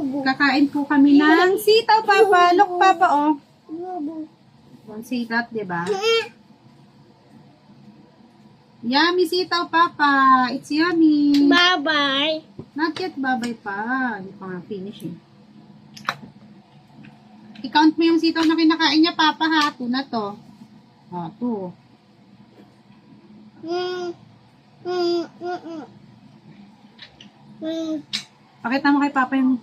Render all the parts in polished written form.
Kakain po kami ng sitaw, Papa. Look, Papa, oh. Ang sitaw, diba? Yummy sitaw, Papa. It's yummy. Bye-bye. Not yet, bye-bye pa. Hindi pa nga finish, eh. I-count mo yung sitaw na kinakain niya, Papa, ha? 2 na to. Oh, 2. Pakita mo kay Papa yung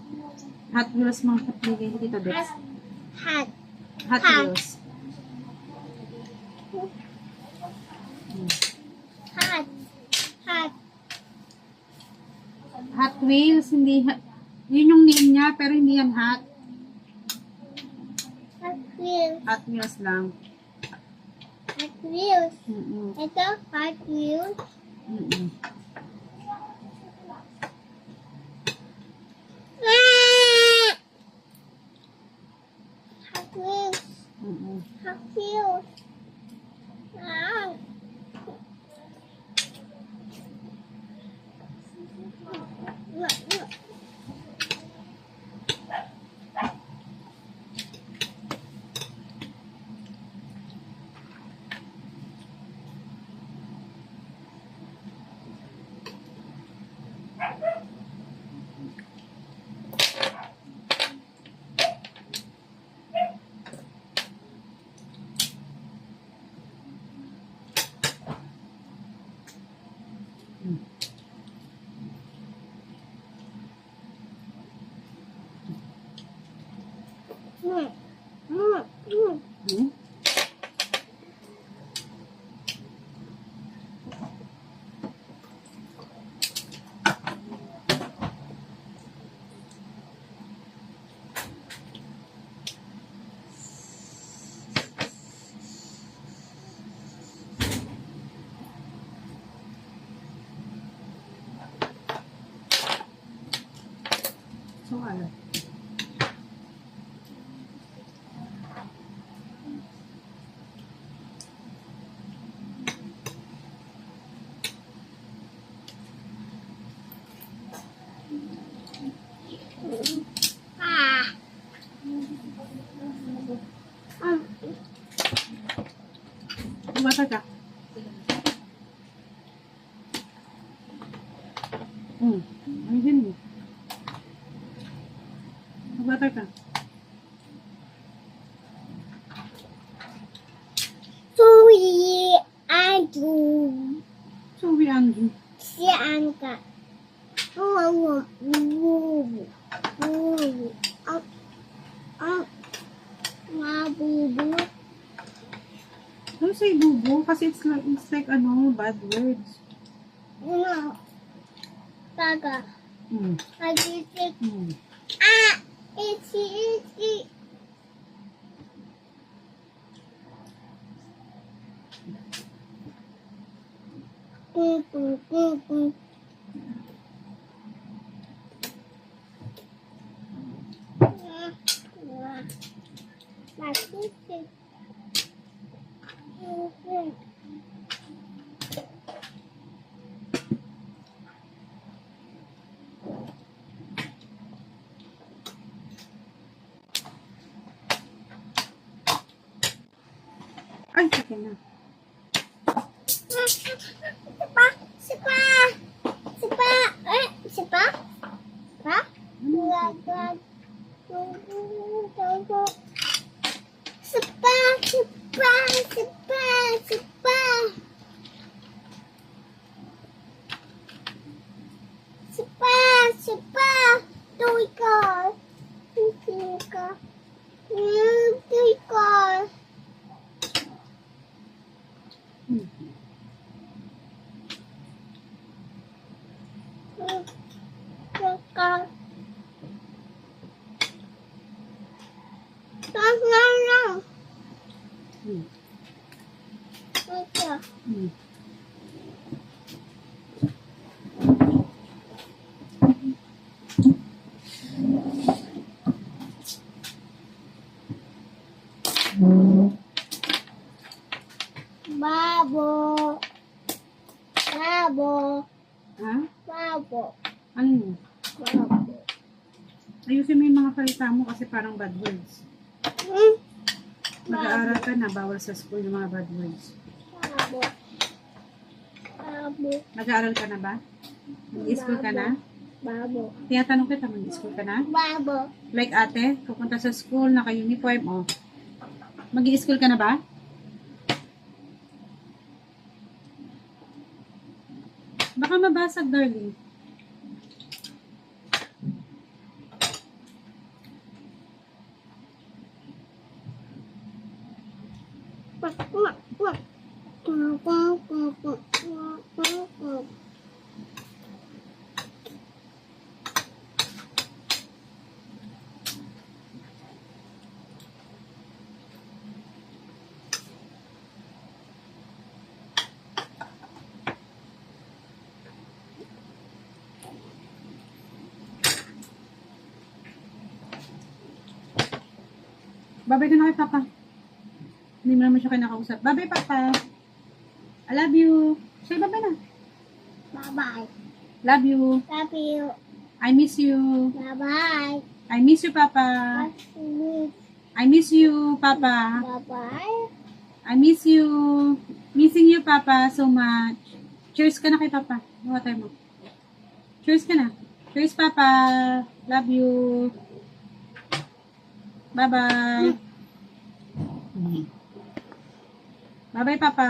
Hot Wheels mo. Bigay dito, Dex. Hot. Hot Wheels. Hot. Hot. Hot Wheels, hindi yun yung name niya, pero hindi yan hot. Hot Wheels. Hot Wheels lang. Hot Wheels. Mm-mm. Ito, Hot Wheels. Mm-mm. Hot Wheels. Mm-mm. Hot Wheels. Ah. Hmm? So, ano? Ah. Bumata ka. Ano din mo? Bumata ka. Suwi Andrew. Suwi Andrew. Si Anka. Mabubu. Don't say bubo kasi it's like ano, bad words. No. Taga. Hmm. Agisik. Hmm. Ah! Itchy. Magisik. Ay, sakin na. Sipa. Sipa. Sipa. Pa? Sipa. Tôi coi. Tôi coi. Hmm. Tôi coi. No. Hmm. Tôi coi. Hmm. Babo. Ha? Babo. Ano yun? Babo. Ayusin mo yung mga salita mo kasi parang bad words. Hmm. Mag-aaral ka na, bawal sa school yung mga bad words. Babo. Babo. Nag-aaral ka na ba? Mag-school ka na? Babo. Tinatanong kita, mag-school ka na? Babo. Like ate, pupunta sa school, naka-uniform, oh. Mag-i-school ka na ba? Baka mabasag, darling. Babay ka na kay Papa. Hindi mo naman siya kinakausap. Babay, Papa. I love you. Say babay na. Bye-bye. Love you. Love you. I miss you. Bye-bye. I miss you, Papa. I miss you, Papa. Bye-bye. I miss you. Missing you, Papa, so much. Cheers ka na kay Papa. Water mo. Cheers ka na. Cheers, Papa. Love you. Bye-bye. Bye-bye, Papa.